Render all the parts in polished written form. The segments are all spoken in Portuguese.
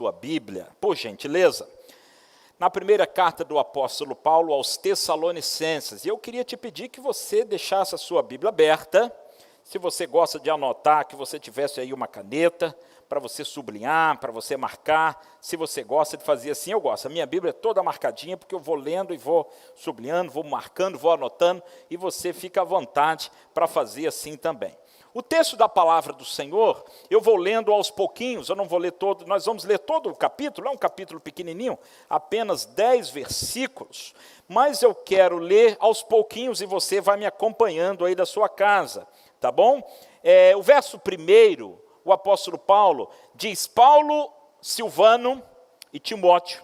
Sua Bíblia, por gentileza, na primeira carta do apóstolo Paulo aos Tessalonicenses. E eu queria te pedir que você deixasse a sua Bíblia aberta. Se você gosta de anotar, que você tivesse aí uma caneta para você sublinhar, para você marcar. Se você gosta de fazer assim, eu gosto. A minha Bíblia é toda marcadinha, porque eu vou lendo e vou sublinhando, vou marcando, vou anotando, e você fica à vontade para fazer assim também. O texto da palavra do Senhor, eu vou lendo aos pouquinhos, eu não vou ler todo, nós vamos ler todo o capítulo, é um capítulo pequenininho, apenas 10 versículos, mas eu quero ler aos pouquinhos e você vai me acompanhando aí da sua casa, tá bom? O verso 1, o apóstolo Paulo diz: Paulo, Silvano e Timóteo,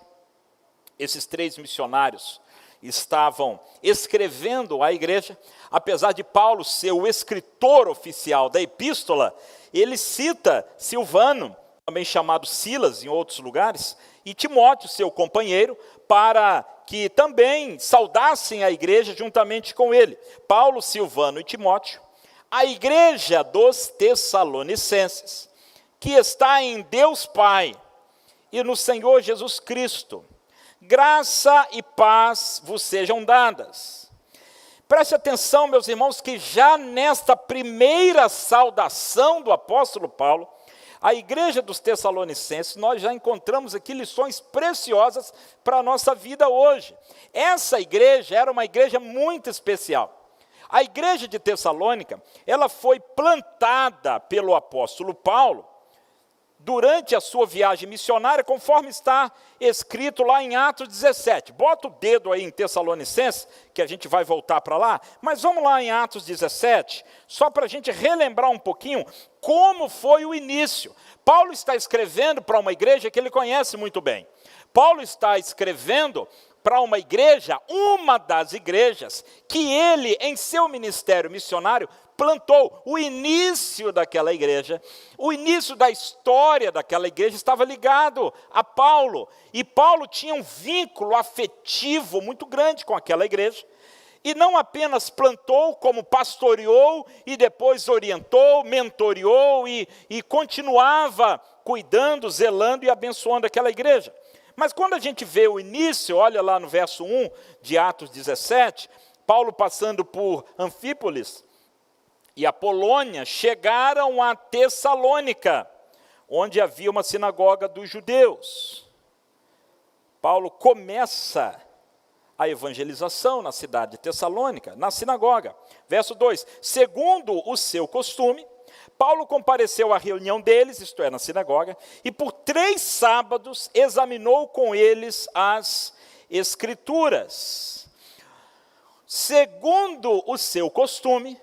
esses 3 missionários, estavam escrevendo à igreja. Apesar de Paulo ser o escritor oficial da epístola, ele cita Silvano, também chamado Silas em outros lugares, e Timóteo, seu companheiro, para que também saudassem a igreja juntamente com ele. Paulo, Silvano e Timóteo, a igreja dos Tessalonicenses, que está em Deus Pai e no Senhor Jesus Cristo, graça e paz vos sejam dadas. Preste atenção, meus irmãos, que já nesta primeira saudação do apóstolo Paulo, a igreja dos Tessalonicenses, nós já encontramos aqui lições preciosas para a nossa vida hoje. Essa igreja era uma igreja muito especial. A igreja de Tessalônica, ela foi plantada pelo apóstolo Paulo durante a sua viagem missionária, conforme está escrito lá em Atos 17. Bota o dedo aí em Tessalonicenses, que a gente vai voltar para lá, mas vamos lá em Atos 17, só para a gente relembrar um pouquinho como foi o início. Paulo está escrevendo para uma igreja que ele conhece muito bem. Paulo está escrevendo para uma igreja, uma das igrejas, que ele, em seu ministério missionário, plantou. O início daquela igreja, o início da história daquela igreja estava ligado a Paulo. E Paulo tinha um vínculo afetivo muito grande com aquela igreja. E não apenas plantou, como pastoreou e depois orientou, mentoreou e continuava cuidando, zelando e abençoando aquela igreja. Mas quando a gente vê o início, olha lá no verso 1 de Atos 17, Paulo passando por Anfípolis e Apolônia, chegaram a Tessalônica, onde havia uma sinagoga dos judeus. Paulo começa a evangelização na cidade de Tessalônica, na sinagoga. Verso 2, segundo o seu costume, Paulo compareceu à reunião deles, isto é, na sinagoga, e por 3 sábados examinou com eles as Escrituras. Segundo o seu costume,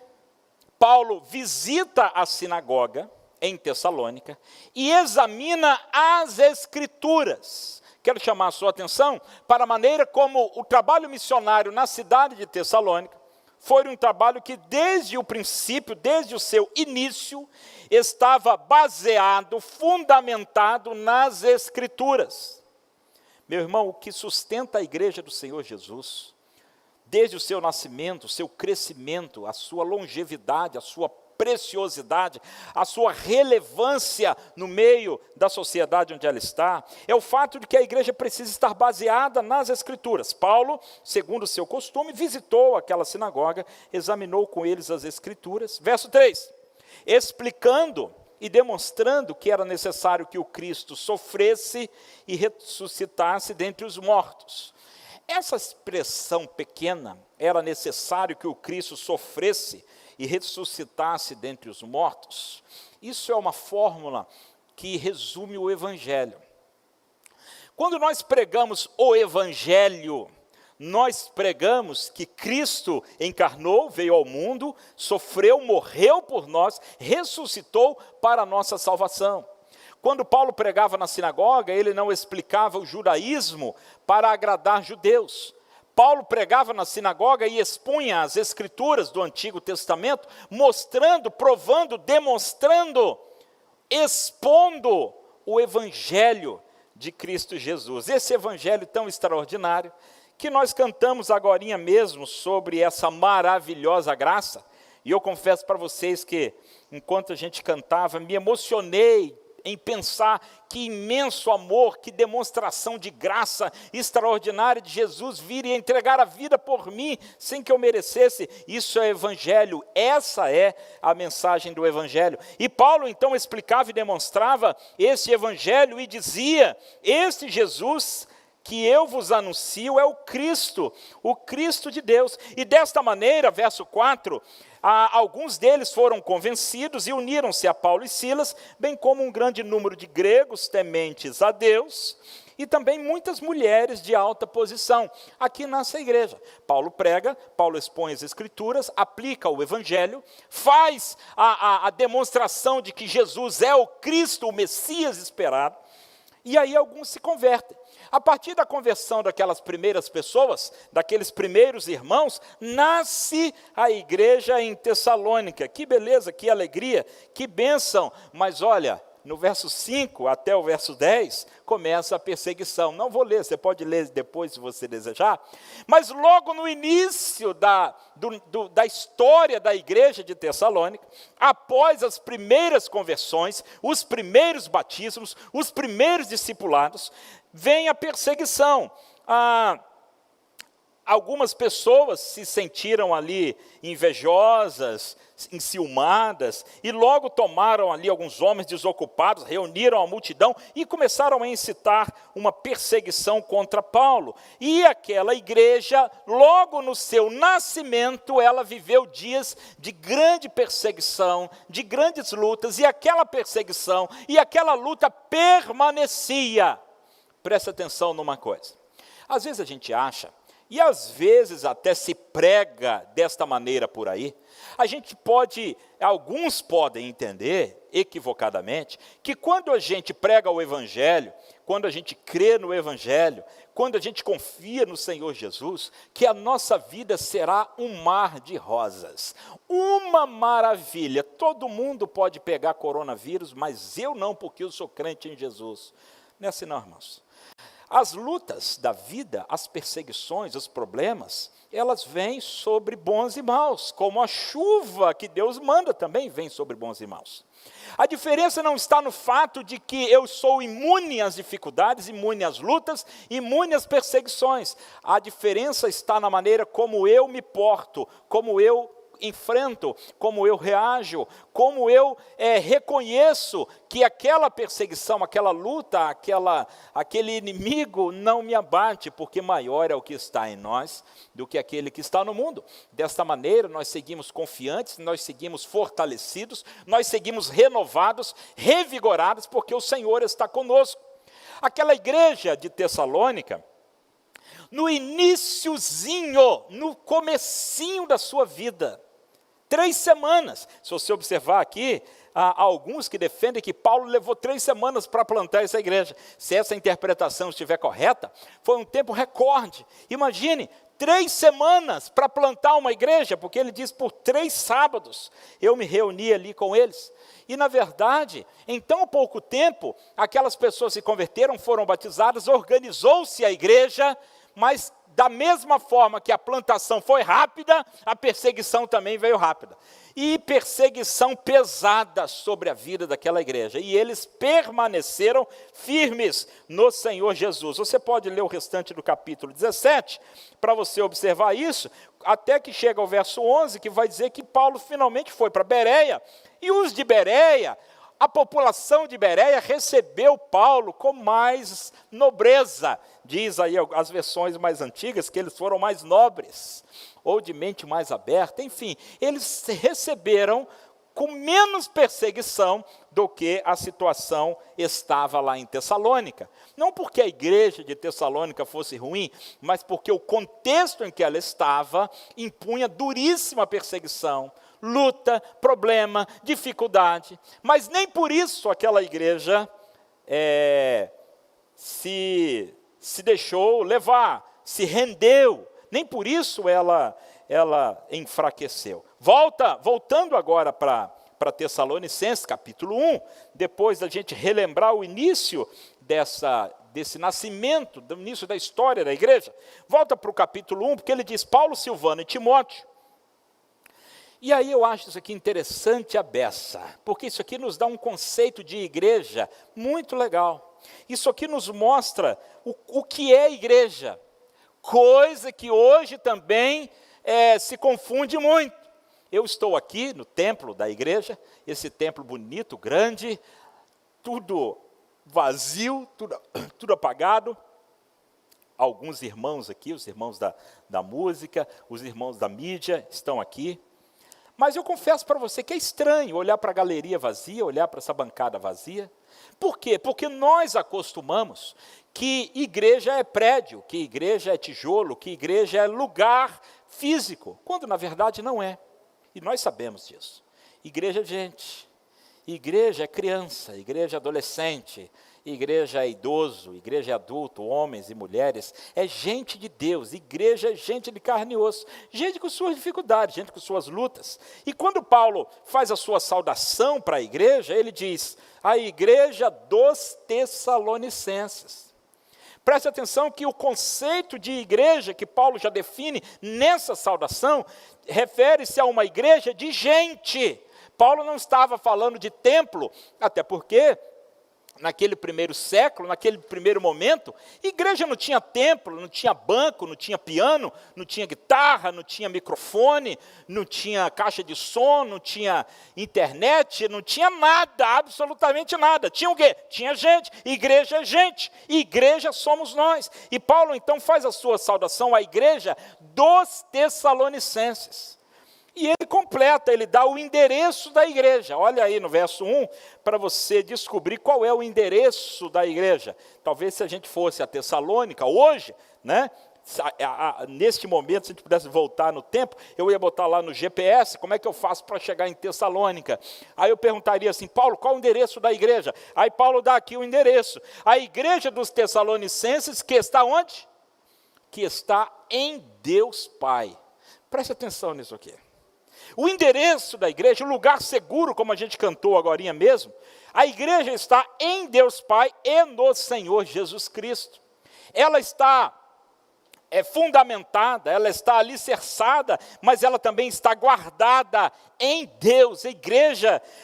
Paulo visita a sinagoga em Tessalônica e examina as Escrituras. Quero chamar a sua atenção para a maneira como o trabalho missionário na cidade de Tessalônica foi um trabalho que desde o princípio, desde o seu início, estava baseado, fundamentado nas Escrituras. Meu irmão, o que sustenta a igreja do Senhor Jesus, desde o seu nascimento, o seu crescimento, a sua longevidade, a sua preciosidade, a sua relevância no meio da sociedade onde ela está, é o fato de que a igreja precisa estar baseada nas Escrituras. Paulo, segundo o seu costume, visitou aquela sinagoga, examinou com eles as Escrituras. Verso 3, explicando e demonstrando que era necessário que o Cristo sofresse e ressuscitasse dentre os mortos. Essa expressão pequena, era necessário que o Cristo sofresse e ressuscitasse dentre os mortos, isso é uma fórmula que resume o Evangelho. Quando nós pregamos o Evangelho, nós pregamos que Cristo encarnou, veio ao mundo, sofreu, morreu por nós, ressuscitou para a nossa salvação. Quando Paulo pregava na sinagoga, ele não explicava o judaísmo para agradar judeus. Paulo pregava na sinagoga e expunha as Escrituras do Antigo Testamento, mostrando, provando, demonstrando, expondo o Evangelho de Cristo Jesus. Esse Evangelho tão extraordinário, que nós cantamos agorinha mesmo sobre essa maravilhosa graça. E eu confesso para vocês que, enquanto a gente cantava, me emocionei em pensar que imenso amor, que demonstração de graça extraordinária de Jesus vir e entregar a vida por mim, sem que eu merecesse. Isso é evangelho, essa é a mensagem do evangelho. E Paulo então explicava e demonstrava esse evangelho e dizia: este Jesus que eu vos anuncio é o Cristo de Deus. E desta maneira, verso 4, alguns deles foram convencidos e uniram-se a Paulo e Silas, bem como um grande número de gregos tementes a Deus, e também muitas mulheres de alta posição. Aqui nessa igreja, Paulo prega, Paulo expõe as Escrituras, aplica o Evangelho, faz a demonstração de que Jesus é o Cristo, o Messias esperado, e aí alguns se convertem. A partir da conversão daquelas primeiras pessoas, daqueles primeiros irmãos, nasce a igreja em Tessalônica. Que beleza, que alegria, que bênção. Mas olha, no verso 5 até o verso 10, começa a perseguição. Não vou ler, você pode ler depois se você desejar. Mas logo no início da história da igreja de Tessalônica, após as primeiras conversões, os primeiros batismos, os primeiros discipulados, vem a perseguição. Algumas pessoas se sentiram ali invejosas, enciumadas, e logo tomaram ali alguns homens desocupados, reuniram a multidão e começaram a incitar uma perseguição contra Paulo. E aquela igreja, logo no seu nascimento, ela viveu dias de grande perseguição, de grandes lutas, e aquela perseguição e aquela luta permanecia. Presta atenção numa coisa. Às vezes a gente acha, e às vezes até se prega desta maneira por aí, alguns podem entender, equivocadamente, que quando a gente prega o Evangelho, quando a gente crê no Evangelho, quando a gente confia no Senhor Jesus, que a nossa vida será um mar de rosas, uma maravilha. Todo mundo pode pegar coronavírus, mas eu não, porque eu sou crente em Jesus. Não é assim não, irmãos. As lutas da vida, as perseguições, os problemas, elas vêm sobre bons e maus, como a chuva que Deus manda também vem sobre bons e maus. A diferença não está no fato de que eu sou imune às dificuldades, imune às lutas, imune às perseguições. A diferença está na maneira como eu me porto, como eu enfrento, como eu reajo, como eu reconheço que aquela perseguição, aquela luta, aquele inimigo não me abate, porque maior é o que está em nós do que aquele que está no mundo. Desta maneira, nós seguimos confiantes, nós seguimos fortalecidos, nós seguimos renovados, revigorados, porque o Senhor está conosco. Aquela igreja de Tessalônica, no iniciozinho, no comecinho da sua vida, 3 semanas, se você observar aqui, há alguns que defendem que Paulo levou 3 semanas para plantar essa igreja. Se essa interpretação estiver correta, foi um tempo recorde. Imagine, 3 semanas para plantar uma igreja, porque ele diz, por 3 sábados, eu me reuni ali com eles. E, na verdade, em tão pouco tempo, aquelas pessoas se converteram, foram batizadas, organizou-se a igreja, mas da mesma forma que a plantação foi rápida, a perseguição também veio rápida. E perseguição pesada sobre a vida daquela igreja. E eles permaneceram firmes no Senhor Jesus. Você pode ler o restante do capítulo 17, para você observar isso, até que chega ao verso 11, que vai dizer que Paulo finalmente foi para Bereia. E os de Bereia, a população de Bereia recebeu Paulo com mais nobreza. Diz aí as versões mais antigas que eles foram mais nobres, ou de mente mais aberta, enfim, eles receberam com menos perseguição do que a situação estava lá em Tessalônica. Não porque a igreja de Tessalônica fosse ruim, mas porque o contexto em que ela estava impunha duríssima perseguição, luta, problema, dificuldade. Mas nem por isso aquela igreja se deixou levar, se rendeu. Nem por isso ela enfraqueceu. Voltando agora para Tessalonicenses, capítulo 1, depois da gente relembrar o início desse nascimento, do início da história da igreja, volta para o capítulo 1, porque ele diz, Paulo, Silvano e Timóteo, E aí eu acho isso aqui interessante a beça, porque isso aqui nos dá um conceito de igreja muito legal. Isso aqui nos mostra o que é igreja, coisa que hoje também se confunde muito. Eu estou aqui no templo da igreja, esse templo bonito, grande, tudo vazio, tudo apagado. Alguns irmãos aqui, os irmãos da música, os irmãos da mídia estão aqui. Mas eu confesso para você que é estranho olhar para a galeria vazia, olhar para essa bancada vazia. Por quê? Porque nós acostumamos que igreja é prédio, que igreja é tijolo, que igreja é lugar físico, quando na verdade não é. E nós sabemos disso. Igreja é gente, igreja é criança, igreja é adolescente, igreja é idoso, igreja é adulto, homens e mulheres, é gente de Deus, igreja é gente de carne e osso, gente com suas dificuldades, gente com suas lutas. E quando Paulo faz a sua saudação para a igreja, ele diz, a igreja dos Tessalonicenses. Preste atenção que o conceito de igreja que Paulo já define nessa saudação, refere-se a uma igreja de gente. Paulo não estava falando de templo, até porque naquele primeiro século, naquele primeiro momento, igreja não tinha templo, não tinha banco, não tinha piano, não tinha guitarra, não tinha microfone, não tinha caixa de som, não tinha internet, não tinha nada, absolutamente nada. Tinha o quê? Tinha gente. Igreja é gente. Igreja somos nós. E Paulo então faz a sua saudação à igreja dos Tessalonicenses. E ele completa, ele dá o endereço da igreja. Olha aí no verso 1, para você descobrir qual é o endereço da igreja. Talvez se a gente fosse a Tessalônica hoje, né, neste momento, se a gente pudesse voltar no tempo, eu ia botar lá no GPS, como é que eu faço para chegar em Tessalônica? Aí eu perguntaria assim, Paulo, qual é o endereço da igreja? Aí Paulo dá aqui o endereço. A igreja dos Tessalonicenses, que está onde? Que está em Deus Pai. Preste atenção nisso aqui. O endereço da igreja, o lugar seguro, como a gente cantou agorinha mesmo, a igreja está em Deus Pai e no Senhor Jesus Cristo. Ela está fundamentada, ela está alicerçada, mas ela também está guardada em Deus.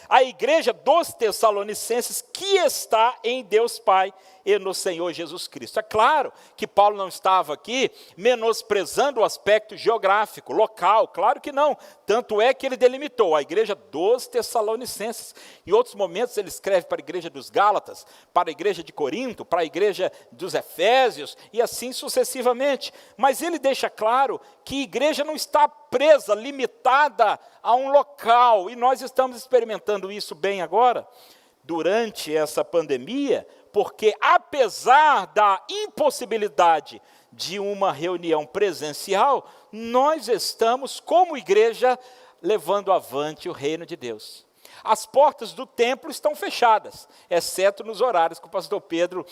A igreja dos Tessalonicenses que está em Deus Pai e no Senhor Jesus Cristo. É claro que Paulo não estava aqui menosprezando o aspecto geográfico, local, claro que não. Tanto é que ele delimitou a igreja dos Tessalonicenses. Em outros momentos ele escreve para a igreja dos Gálatas, para a igreja de Corinto, para a igreja dos Efésios e assim sucessivamente. Mas ele deixa claro que a igreja não está presa, limitada a um local. E nós estamos experimentando isso bem agora, durante essa pandemia, porque apesar da impossibilidade de uma reunião presencial, nós estamos, como igreja, levando avante o reino de Deus. As portas do templo estão fechadas, exceto nos horários que o pastor Pedro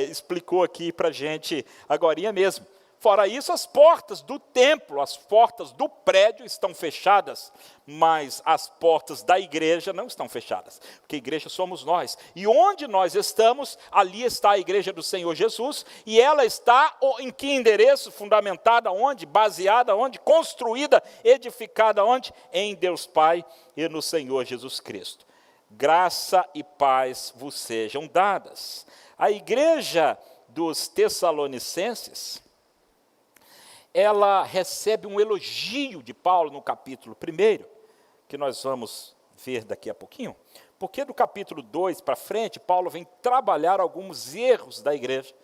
explicou aqui para a gente agorinha mesmo. Fora isso, as portas do templo, as portas do prédio estão fechadas, mas as portas da igreja não estão fechadas, porque a igreja somos nós. E onde nós estamos, ali está a igreja do Senhor Jesus, e ela está em que endereço? Fundamentada onde? Baseada onde? Construída, edificada onde? Em Deus Pai e no Senhor Jesus Cristo. Graça e paz vos sejam dadas. A igreja dos Tessalonicenses, ela recebe um elogio de Paulo no capítulo 1, que nós vamos ver daqui a pouquinho, porque do capítulo 2 para frente, Paulo vem trabalhar alguns erros da igreja,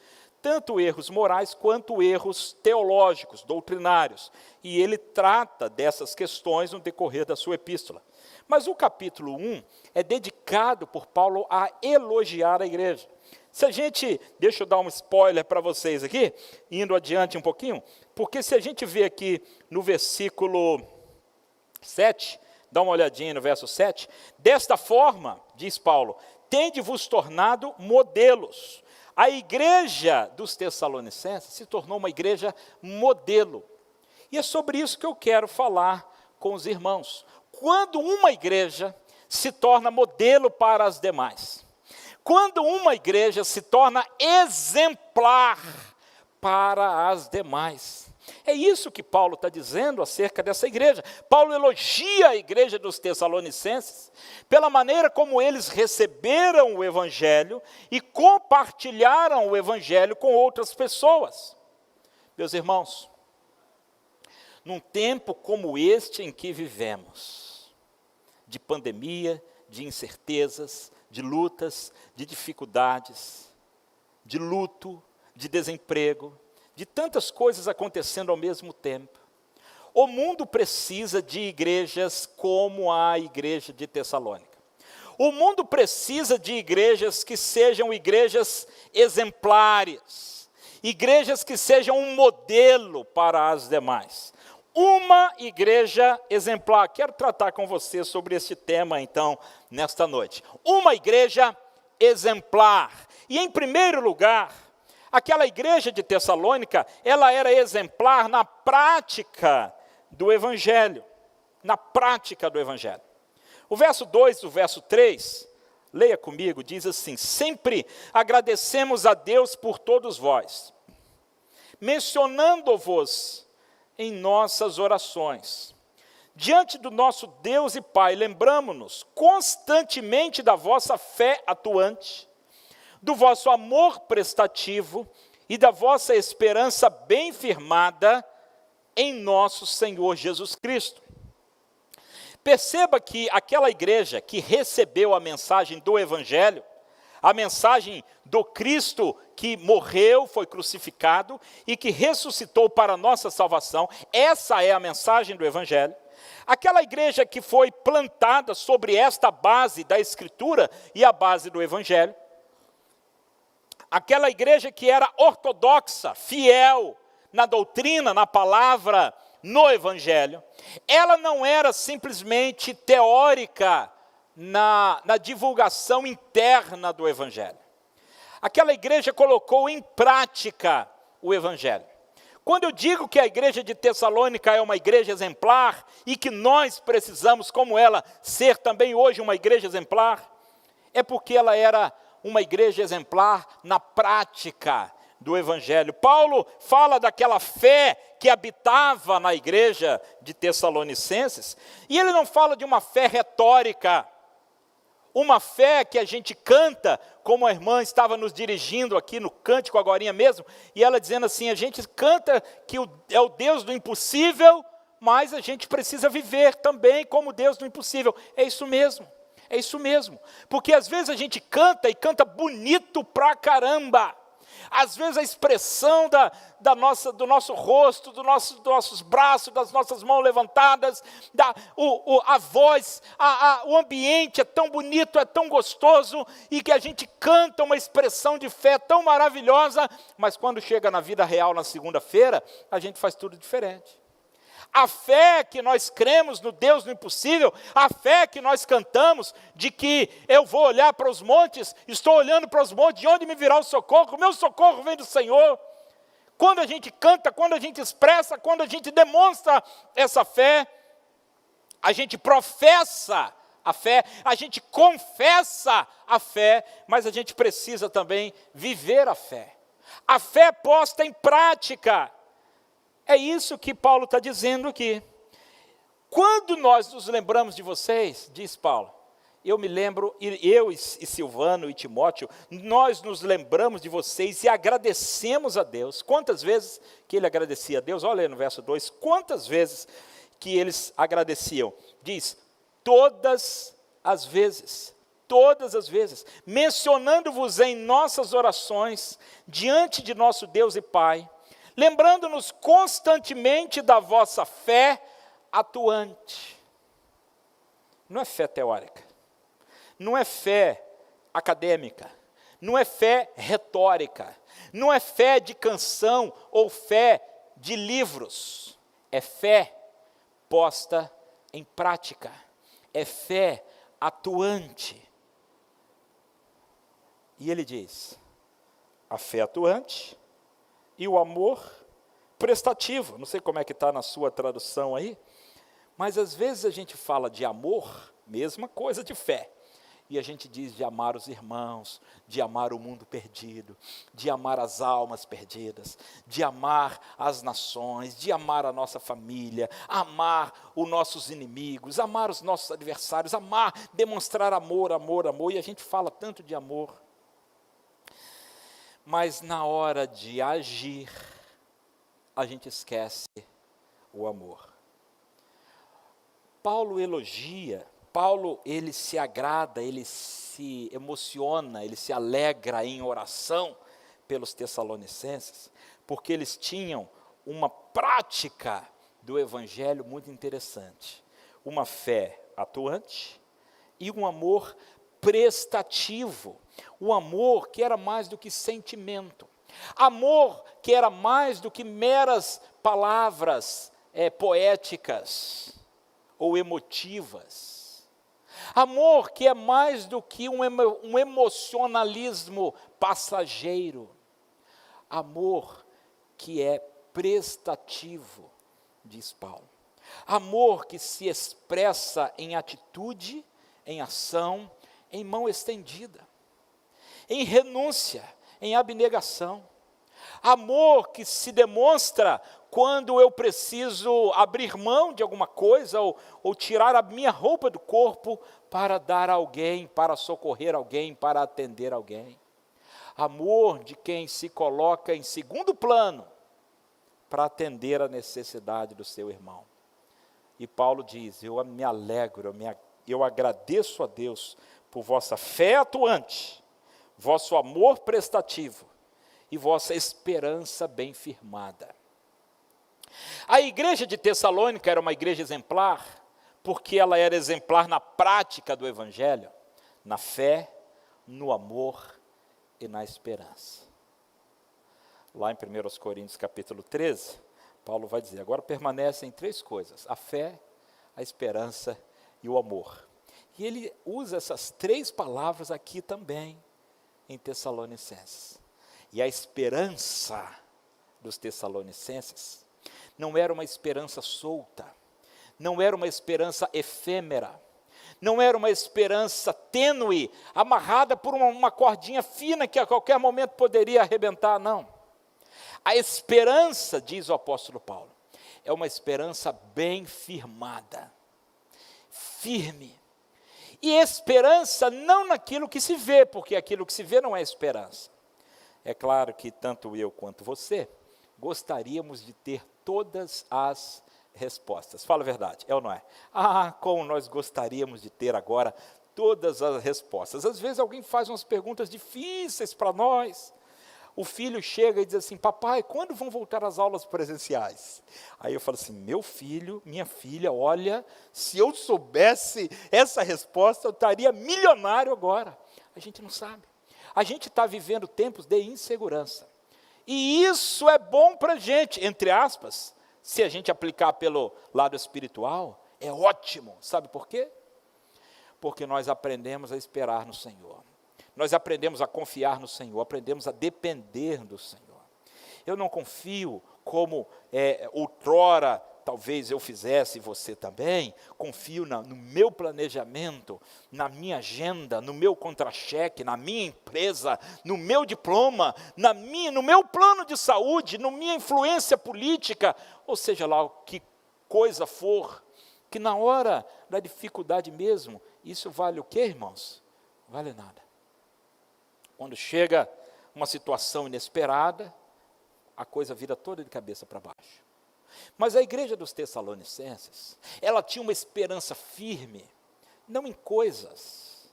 tanto erros morais quanto erros teológicos, doutrinários, e ele trata dessas questões no decorrer da sua epístola. Mas o capítulo 1 é dedicado por Paulo a elogiar a igreja. Se a gente, deixa eu dar um spoiler para vocês aqui, indo adiante um pouquinho, porque se a gente vê aqui no versículo 7, dá uma olhadinha no verso 7, desta forma, diz Paulo, tende-vos tornado modelos. A igreja dos Tessalonicenses se tornou uma igreja modelo. E é sobre isso que eu quero falar com os irmãos. Quando uma igreja se torna modelo para as demais, quando uma igreja se torna exemplar para as demais, É isso que Paulo está dizendo acerca dessa igreja. Paulo elogia a igreja dos Tessalonicenses pela maneira como eles receberam o Evangelho e compartilharam o Evangelho com outras pessoas. Meus irmãos, num tempo como este em que vivemos, de pandemia, de incertezas, de lutas, de dificuldades, de luto, de desemprego, de tantas coisas acontecendo ao mesmo tempo, o mundo precisa de igrejas como a igreja de Tessalônica. O mundo precisa de igrejas que sejam igrejas exemplares, igrejas que sejam um modelo para as demais. Uma igreja exemplar. Quero tratar com você sobre esse tema, então, nesta noite. Uma igreja exemplar. E, em primeiro lugar, aquela igreja de Tessalônica, ela era exemplar na prática do Evangelho. Na prática do Evangelho. O verso 2 e o verso 3, leia comigo, diz assim: sempre agradecemos a Deus por todos vós, mencionando-vos em nossas orações. Diante do nosso Deus e Pai, lembramo-nos constantemente da vossa fé atuante, do vosso amor prestativo e da vossa esperança bem firmada em nosso Senhor Jesus Cristo. Perceba que aquela igreja que recebeu a mensagem do Evangelho, a mensagem do Cristo que morreu, foi crucificado e que ressuscitou para a nossa salvação, essa é a mensagem do Evangelho. Aquela igreja que foi plantada sobre esta base da Escritura e a base do Evangelho, aquela igreja que era ortodoxa, fiel na doutrina, na palavra, no Evangelho, ela não era simplesmente teórica na divulgação interna do Evangelho. Aquela igreja colocou em prática o Evangelho. Quando eu digo que a igreja de Tessalônica é uma igreja exemplar e que nós precisamos, como ela, ser também hoje uma igreja exemplar, é porque ela era uma igreja exemplar na prática do Evangelho. Paulo fala daquela fé que habitava na igreja de Tessalonicenses, e ele não fala de uma fé retórica, uma fé que a gente canta, como a irmã estava nos dirigindo aqui no cântico agorinha mesmo, e ela dizendo assim, a gente canta que é o Deus do impossível, mas a gente precisa viver também como Deus do impossível. É isso mesmo, porque às vezes a gente canta e canta bonito pra caramba, às vezes a expressão do nosso rosto, dos nossos braços, das nossas mãos levantadas, a voz, o ambiente é tão bonito, é tão gostoso, e que a gente canta uma expressão de fé tão maravilhosa, mas quando chega na vida real, na segunda-feira, a gente faz tudo diferente. A fé que nós cremos no Deus do impossível, a fé que nós cantamos, de que eu vou olhar para os montes, estou olhando para os montes, de onde me virá o socorro? O meu socorro vem do Senhor. Quando a gente canta, quando a gente expressa, quando a gente demonstra essa fé, a gente professa a fé, a gente confessa a fé, mas a gente precisa também viver a fé. A fé posta em prática. É isso que Paulo está dizendo aqui. Quando nós nos lembramos de vocês, diz Paulo, eu me lembro, eu e Silvano e Timóteo, nós nos lembramos de vocês e agradecemos a Deus. Quantas vezes que ele agradecia a Deus? Olha aí no verso 2, quantas vezes que eles agradeciam? Diz, todas as vezes, mencionando-vos em nossas orações, diante de nosso Deus e Pai, lembrando-nos constantemente da vossa fé atuante. Não é fé teórica, não é fé acadêmica, não é fé retórica, não é fé de canção ou fé de livros, é fé posta em prática, é fé atuante. E ele diz, a fé atuante e o amor prestativo. Não sei como é que está na sua tradução aí, mas às vezes a gente fala de amor, mesma coisa de fé. E a gente diz de amar os irmãos, de amar o mundo perdido, de amar as almas perdidas, de amar as nações, de amar a nossa família, amar os nossos inimigos, amar os nossos adversários, amar, demonstrar amor, amor, amor. E a gente fala tanto de amor. Mas na hora de agir, a gente esquece o amor. Paulo elogia, Paulo ele se agrada, ele se emociona, ele se alegra em oração pelos Tessalonicenses, porque eles tinham uma prática do evangelho muito interessante, uma fé atuante e um amor prestativo, um amor que era mais do que sentimento, amor que era mais do que meras palavras poéticas ou emotivas, amor que é mais do que um emocionalismo passageiro, amor que é prestativo, diz Paulo, amor que se expressa em atitude, em ação, em mão estendida, em renúncia, em abnegação, amor que se demonstra quando eu preciso abrir mão de alguma coisa ou tirar a minha roupa do corpo para dar a alguém, para socorrer alguém, para atender alguém. Amor de quem se coloca em segundo plano para atender a necessidade do seu irmão. E Paulo diz, eu me alegro, eu agradeço a Deus por vossa fé atuante, vosso amor prestativo e vossa esperança bem firmada. A igreja de Tessalônica era uma igreja exemplar, porque ela era exemplar na prática do evangelho, na fé, no amor e na esperança. Lá em 1 Coríntios capítulo 13, Paulo vai dizer, agora permanecem três coisas, a fé, a esperança e o amor. E ele usa essas três palavras aqui também, em Tessalonicenses. E a esperança dos Tessalonicenses não era uma esperança solta, não era uma esperança efêmera, não era uma esperança tênue, amarrada por uma cordinha fina que a qualquer momento poderia arrebentar, não. A esperança, diz o apóstolo Paulo, é uma esperança bem firmada, firme. E esperança não naquilo que se vê, porque aquilo que se vê não é esperança. É claro que tanto eu quanto você gostaríamos de ter todas as respostas. Fala a verdade, é ou não é? Ah, como nós gostaríamos de ter agora todas as respostas. Às vezes alguém faz umas perguntas difíceis para nós. O filho chega e diz assim, papai, quando vão voltar as aulas presenciais? Aí eu falo assim, meu filho, minha filha, olha, se eu soubesse essa resposta, eu estaria milionário agora. A gente não sabe. A gente está vivendo tempos de insegurança. E isso é bom para a gente, entre aspas, se a gente aplicar pelo lado espiritual, é ótimo. Sabe por quê? Porque nós aprendemos a esperar no Senhor. Nós aprendemos a confiar no Senhor, aprendemos a depender do Senhor. Eu não confio como outrora, talvez eu fizesse, você também, confio no meu planejamento, na minha agenda, no meu contra-cheque, na minha empresa, no meu diploma, no meu plano de saúde, na minha influência política, ou seja lá o que coisa for, que na hora da dificuldade mesmo, isso vale o quê, irmãos? Vale nada. Quando chega uma situação inesperada, a coisa vira toda de cabeça para baixo. Mas a igreja dos Tessalonicenses, ela tinha uma esperança firme, não em coisas.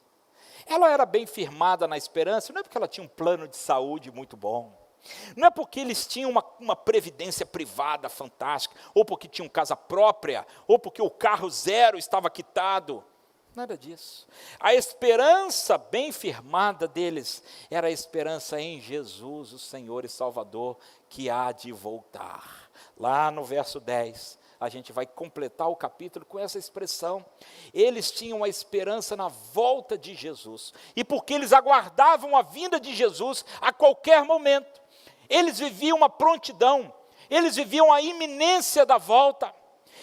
Ela era bem firmada na esperança, não é porque ela tinha um plano de saúde muito bom, não é porque eles tinham uma previdência privada fantástica, ou porque tinham casa própria, ou porque o carro zero estava quitado. Nada disso. A esperança bem firmada deles era a esperança em Jesus, o Senhor e Salvador, que há de voltar. Lá no verso 10, a gente vai completar o capítulo com essa expressão. Eles tinham a esperança na volta de Jesus. E porque eles aguardavam a vinda de Jesus a qualquer momento, eles viviam uma prontidão, eles viviam a iminência da volta.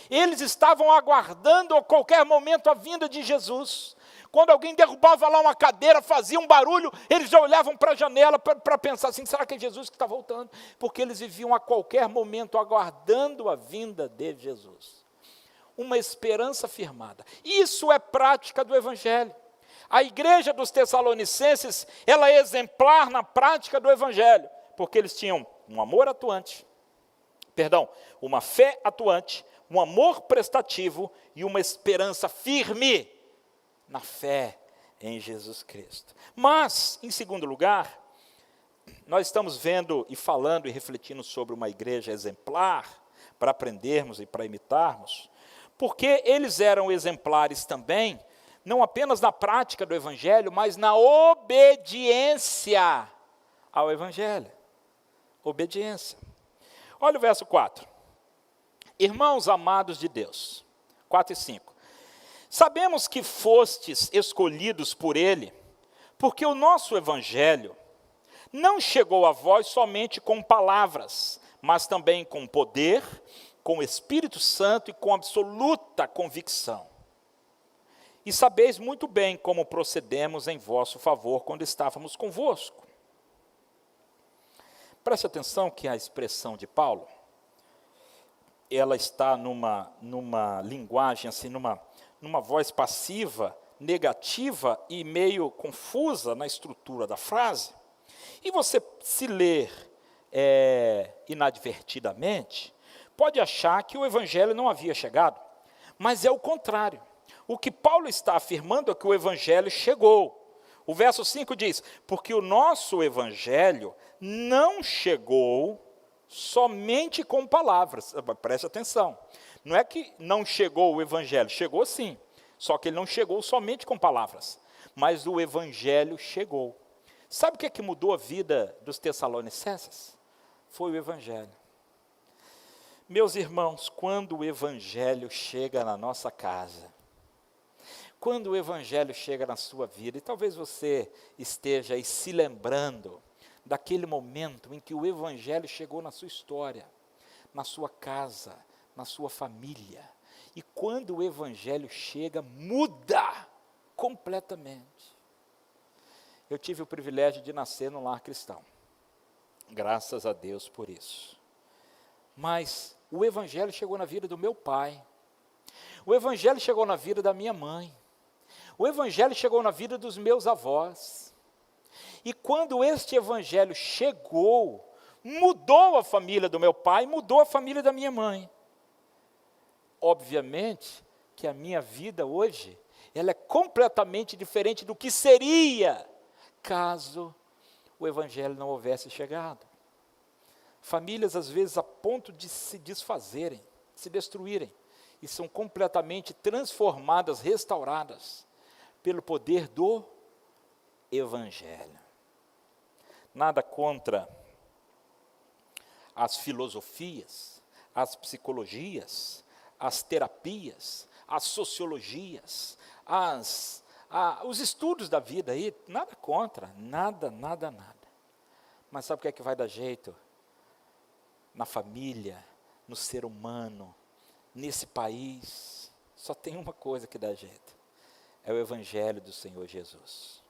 Eles estavam aguardando a qualquer momento a vinda de Jesus, Quando alguém derrubava lá uma cadeira, fazia um barulho, eles já olhavam para a janela para pensar assim, será que é Jesus que está voltando? Porque eles viviam a qualquer momento aguardando a vinda de Jesus. Uma esperança firmada. Isso é prática do Evangelho. A igreja dos Tessalonicenses, ela é exemplar na prática do Evangelho, porque eles tinham um amor atuante, uma fé atuante, um amor prestativo e uma esperança firme na fé em Jesus Cristo. Mas, em segundo lugar, nós estamos vendo e falando e refletindo sobre uma igreja exemplar, para aprendermos e para imitarmos, porque eles eram exemplares também, não apenas na prática do Evangelho, mas na obediência ao Evangelho. Obediência. Olha o verso 4. Irmãos amados de Deus, 4 e 5. Sabemos que fostes escolhidos por Ele, porque o nosso Evangelho não chegou a vós somente com palavras, mas também com poder, com o Espírito Santo e com absoluta convicção. E sabeis muito bem como procedemos em vosso favor quando estávamos convosco. Preste atenção que a expressão de Paulo, ela está numa linguagem, assim, numa voz passiva, negativa e meio confusa na estrutura da frase. E você, se ler inadvertidamente, pode achar que o Evangelho não havia chegado, mas é o contrário. O que Paulo está afirmando é que o Evangelho chegou. O verso 5 diz, porque o nosso Evangelho não chegou somente com palavras. Preste atenção. Não é que não chegou o Evangelho, chegou sim. Só que ele não chegou somente com palavras. Mas o Evangelho chegou. Sabe o que é que mudou a vida dos Tessalonicenses? Foi o Evangelho. Meus irmãos, quando o Evangelho chega na nossa casa, quando o Evangelho chega na sua vida, e talvez você esteja aí se lembrando daquele momento em que o Evangelho chegou na sua história, na sua casa, na sua família. E quando o Evangelho chega, muda completamente. Eu tive o privilégio de nascer num lar cristão. Graças a Deus por isso. Mas o Evangelho chegou na vida do meu pai. O Evangelho chegou na vida da minha mãe. O Evangelho chegou na vida dos meus avós. E quando este Evangelho chegou, mudou a família do meu pai, mudou a família da minha mãe. Obviamente que a minha vida hoje, ela é completamente diferente do que seria caso o Evangelho não houvesse chegado. Famílias, às vezes, a ponto de se desfazerem, se destruírem, e são completamente transformadas, restauradas, pelo poder do Evangelho. Nada contra as filosofias, as psicologias, as terapias, as sociologias, os estudos da vida aí, nada contra, nada. Mas sabe o que é que vai dar jeito? Na família, no ser humano, nesse país, só tem uma coisa que dá jeito. É o Evangelho do Senhor Jesus.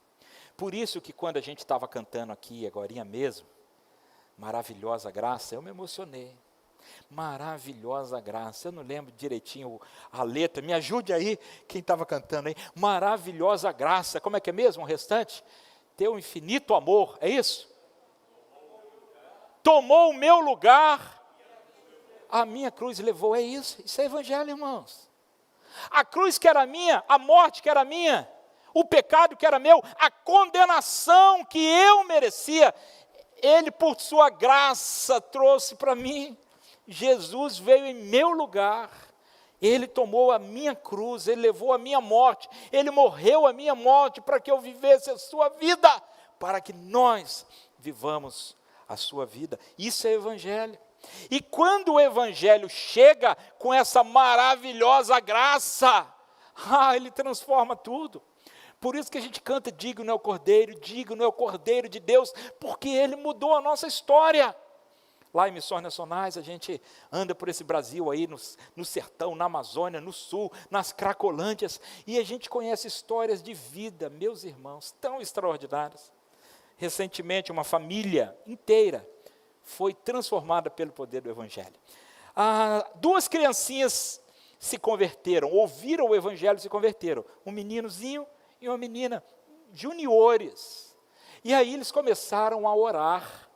Por isso que quando a gente estava cantando aqui, agorinha mesmo, Maravilhosa Graça, eu me emocionei. Maravilhosa Graça, eu não lembro direitinho a letra, me ajude aí, quem estava cantando aí. Maravilhosa Graça, como é que é mesmo o restante? Teu infinito amor, é isso? Tomou o meu lugar, a minha cruz levou, é isso é Evangelho, irmãos. A cruz que era minha, a morte que era minha, o pecado que era meu, a condenação que eu merecia, Ele por sua graça trouxe para mim. Jesus veio em meu lugar, Ele tomou a minha cruz, Ele levou a minha morte, Ele morreu a minha morte para que eu vivesse a sua vida, para que nós vivamos a sua vida. Isso é Evangelho. E quando o Evangelho chega com essa maravilhosa graça, Ele transforma tudo. Por isso que a gente canta, digno é o Cordeiro de Deus, porque Ele mudou a nossa história. Lá em Missões Nacionais, a gente anda por esse Brasil aí, no sertão, na Amazônia, no sul, nas Cracolândias, e a gente conhece histórias de vida, meus irmãos, tão extraordinárias. Recentemente, uma família inteira foi transformada pelo poder do Evangelho. 2 criancinhas se converteram, ouviram o Evangelho e se converteram. Um meninozinho e uma menina, juniores. E aí eles começaram a orar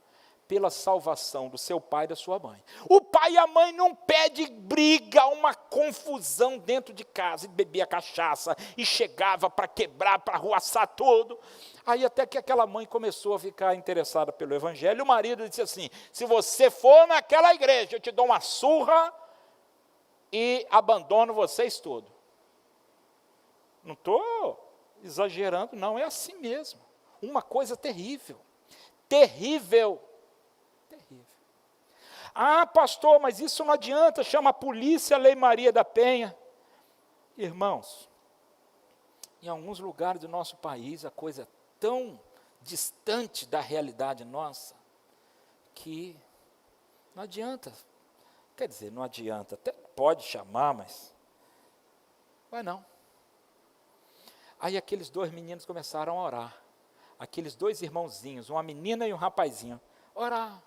pela salvação do seu pai e da sua mãe. O pai e a mãe não pedem briga, uma confusão dentro de casa, e bebia cachaça, e chegava para quebrar, para arruaçar tudo. Aí até que aquela mãe começou a ficar interessada pelo Evangelho, e o marido disse assim, se você for naquela igreja, eu te dou uma surra e abandono vocês todos. Não estou exagerando, não, é assim mesmo. Uma coisa terrível, terrível. Pastor, mas isso não adianta, chama a polícia, a Lei Maria da Penha. Irmãos, em alguns lugares do nosso país, a coisa é tão distante da realidade nossa, que não adianta. Quer dizer, não adianta, até pode chamar, mas vai não. Aí aqueles 2 meninos começaram a orar. Aqueles 2 irmãozinhos, uma menina e um rapazinho, orar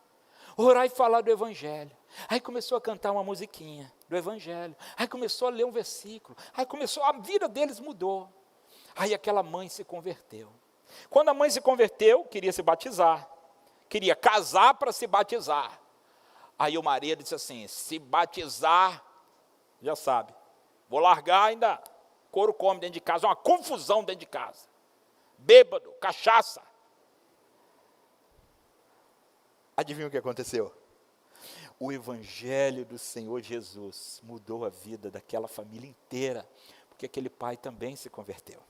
e falar do Evangelho. Aí começou a cantar uma musiquinha do Evangelho. Aí começou a ler um versículo. Aí a vida deles mudou. Aí aquela mãe se converteu. Quando a mãe se converteu, queria se batizar. Queria casar para se batizar. Aí o marido disse assim, se batizar, já sabe, vou largar ainda, couro come dentro de casa, uma confusão dentro de casa. Bêbado, cachaça. Adivinha o que aconteceu? O Evangelho do Senhor Jesus mudou a vida daquela família inteira, porque aquele pai também se converteu.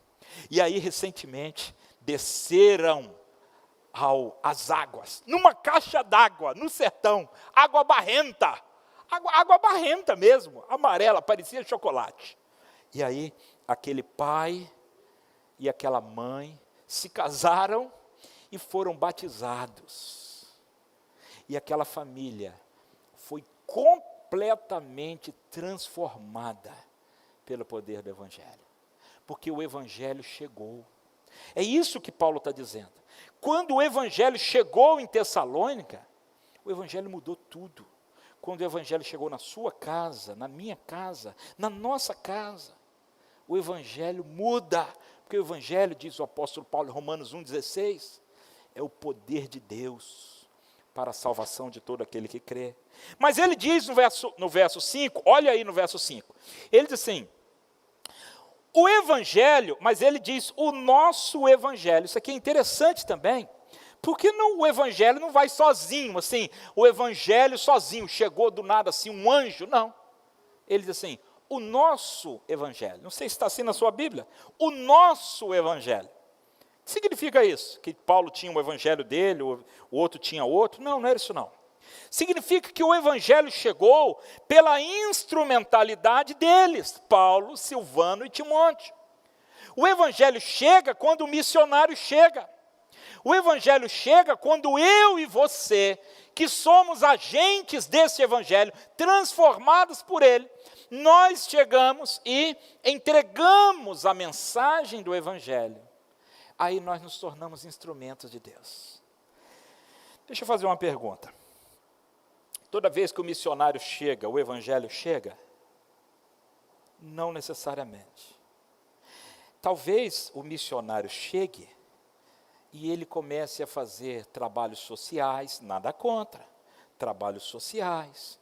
E aí, recentemente, desceram as águas, numa caixa d'água, no sertão, água barrenta mesmo, amarela, parecia chocolate. E aí, aquele pai e aquela mãe se casaram e foram batizados. E aquela família foi completamente transformada pelo poder do Evangelho. Porque o Evangelho chegou. É isso que Paulo está dizendo. Quando o Evangelho chegou em Tessalônica, o Evangelho mudou tudo. Quando o Evangelho chegou na sua casa, na minha casa, na nossa casa, o Evangelho muda. Porque o Evangelho, diz o apóstolo Paulo em Romanos 1,16, é o poder de Deus para a salvação de todo aquele que crê. Mas ele diz no verso 5, olha aí no verso 5, ele diz assim, o Evangelho, mas ele diz o nosso Evangelho, isso aqui é interessante também, porque o Evangelho não vai sozinho, assim, o Evangelho sozinho, chegou do nada assim um anjo, não. Ele diz assim, o nosso Evangelho, não sei se está assim na sua Bíblia, o nosso Evangelho. O que significa isso? Que Paulo tinha um evangelho dele, o outro tinha outro? Não, não era isso não. Significa que o evangelho chegou pela instrumentalidade deles, Paulo, Silvano e Timóteo. O evangelho chega quando o missionário chega. O evangelho chega quando eu e você, que somos agentes desse evangelho, transformados por ele, nós chegamos e entregamos a mensagem do evangelho. Aí nós nos tornamos instrumentos de Deus. Deixa eu fazer uma pergunta. Toda vez que o missionário chega, o evangelho chega? Não necessariamente. Talvez o missionário chegue e ele comece a fazer trabalhos sociais, nada contra, trabalhos sociais,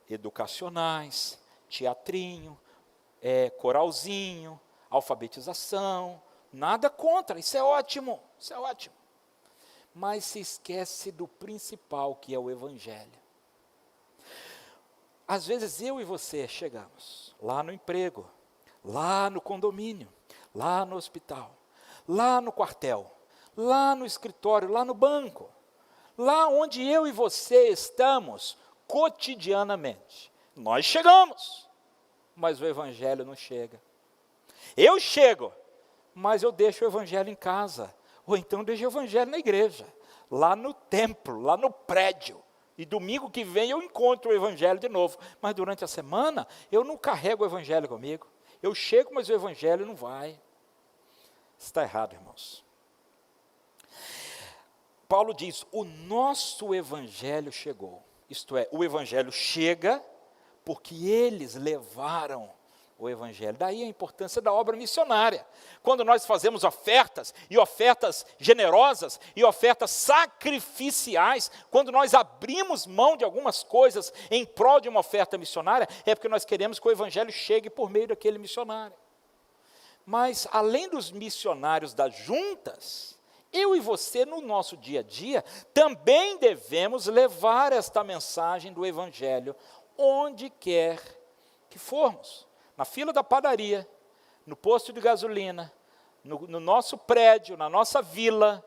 educacionais, teatrinho, coralzinho, alfabetização, nada contra, isso é ótimo, isso é ótimo. Mas se esquece do principal, que é o Evangelho. Às vezes eu e você chegamos lá no emprego, lá no condomínio, lá no hospital, lá no quartel, lá no escritório, lá no banco, lá onde eu e você estamos cotidianamente. Nós chegamos, mas o Evangelho não chega. Eu chego, mas eu deixo o Evangelho em casa, ou então deixo o Evangelho na igreja, lá no templo, lá no prédio, E domingo que vem eu encontro o evangelho de novo. Mas durante a semana, eu não carrego o evangelho comigo. Eu chego, mas o evangelho não vai. Está errado, irmãos. Paulo diz, o nosso evangelho chegou. Isto é, o evangelho chega porque eles levaram o evangelho. Daí a importância da obra missionária. Quando nós fazemos ofertas, e ofertas generosas, e ofertas sacrificiais, quando nós abrimos mão de algumas coisas em prol de uma oferta missionária, é porque nós queremos que o evangelho chegue por meio daquele missionário. Mas, além dos missionários das juntas, eu e você, no nosso dia a dia, também devemos levar esta mensagem do evangelho onde quer que formos. Na fila da padaria, no posto de gasolina, no nosso prédio, na nossa vila,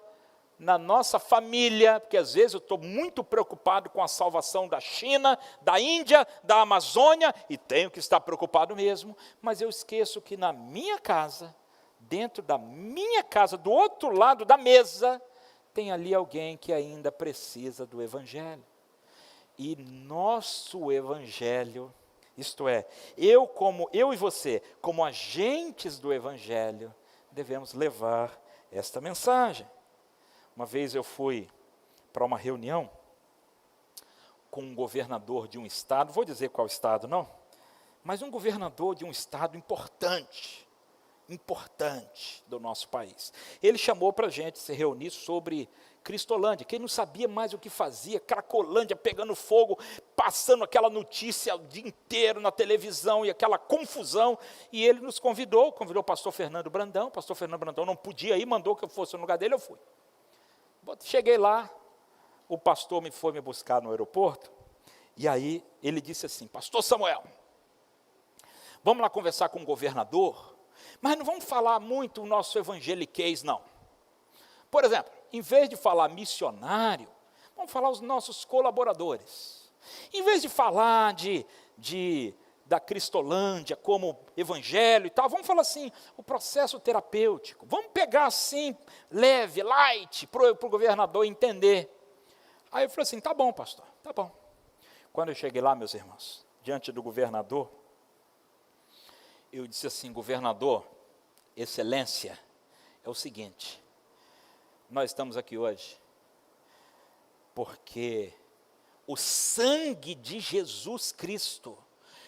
na nossa família, porque às vezes eu estou muito preocupado com a salvação da China, da Índia, da Amazônia, e tenho que estar preocupado mesmo, mas eu esqueço que na minha casa, dentro da minha casa, do outro lado da mesa, tem ali alguém que ainda precisa do evangelho. E nosso evangelho, isto é, eu e você, como agentes do evangelho, devemos levar esta mensagem. Uma vez eu fui para uma reunião com um governador de um estado, vou dizer qual estado não, mas um governador de um estado importante do nosso país. Ele chamou para a gente se reunir sobre Cristolândia. Quem não sabia mais o que fazia, Cracolândia pegando fogo, passando aquela notícia o dia inteiro na televisão e aquela confusão, e ele nos convidou o pastor Fernando Brandão. O pastor Fernando Brandão não podia ir, mandou que eu fosse no lugar dele, eu fui. Cheguei lá, o pastor foi me buscar no aeroporto, e aí ele disse assim, pastor Samuel, vamos lá conversar com o governador, mas não vamos falar muito o nosso evangeliquez, não. Por exemplo, em vez de falar missionário, vamos falar os nossos colaboradores. Em vez de falar da Cristolândia como evangelho e tal, vamos falar assim, o processo terapêutico. Vamos pegar assim, leve, light, para o governador entender. Aí eu falei assim, tá bom, pastor, tá bom. Quando eu cheguei lá, meus irmãos, diante do governador, eu disse assim, governador, excelência, é o seguinte, nós estamos aqui hoje porque o sangue de Jesus Cristo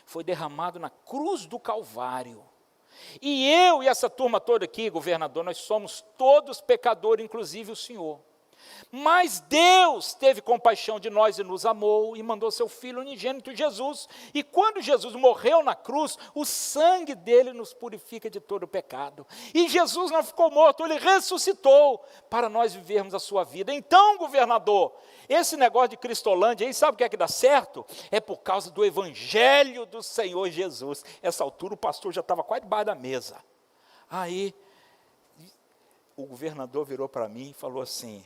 foi derramado na cruz do Calvário. E eu e essa turma toda aqui, governador, nós somos todos pecadores, inclusive o senhor. Mas Deus teve compaixão de nós e nos amou e mandou seu Filho unigênito Jesus. E quando Jesus morreu na cruz, o sangue dele nos purifica de todo o pecado. E Jesus não ficou morto, ele ressuscitou para nós vivermos a sua vida. Então, governador, esse negócio de Cristolândia aí, sabe o que é que dá certo? É por causa do evangelho do Senhor Jesus. Essa altura o pastor já estava quase debaixo da mesa. Aí, o governador virou para mim e falou assim,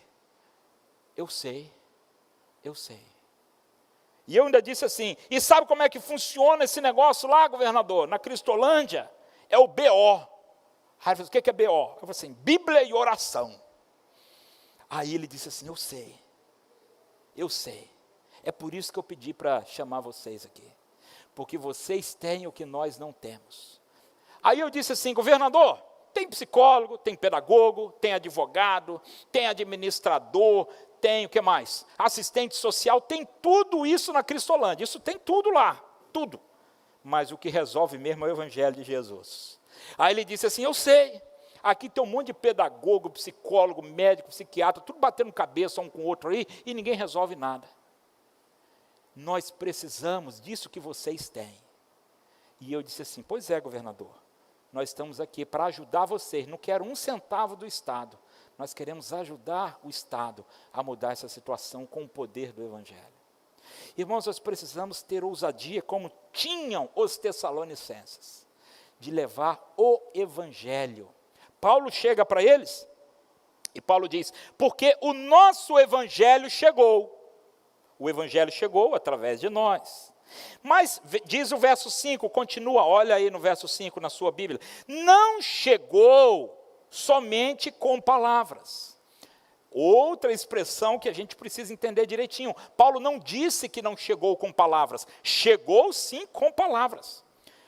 eu sei. E eu ainda disse assim, e sabe como é que funciona esse negócio lá, governador? Na Cristolândia, é o BO. Aí ele falou, o que é BO? Eu falei assim, Bíblia e oração. Aí ele disse assim, eu sei. É por isso que eu pedi para chamar vocês aqui. Porque vocês têm o que nós não temos. Aí eu disse assim, governador, tem psicólogo, tem pedagogo, tem advogado, tem administrador, tem o que mais? Assistente social, tem tudo isso na Cristolândia. Isso tem tudo lá, tudo. Mas o que resolve mesmo é o evangelho de Jesus. Aí ele disse assim, eu sei. Aqui tem um monte de pedagogo, psicólogo, médico, psiquiatra, tudo batendo cabeça um com o outro aí, e ninguém resolve nada. Nós precisamos disso que vocês têm. E eu disse assim, pois é, governador, nós estamos aqui para ajudar vocês, não quero um centavo do Estado. Nós queremos ajudar o Estado a mudar essa situação com o poder do evangelho. Irmãos, nós precisamos ter ousadia, como tinham os tessalonicenses, de levar o evangelho. Paulo chega para eles, e Paulo diz, porque o nosso evangelho chegou. O evangelho chegou através de nós. Mas, diz o verso 5, continua, olha aí no verso 5 na sua Bíblia, não chegou somente com palavras. Outra expressão que a gente precisa entender direitinho. Paulo não disse que não chegou com palavras. Chegou sim com palavras.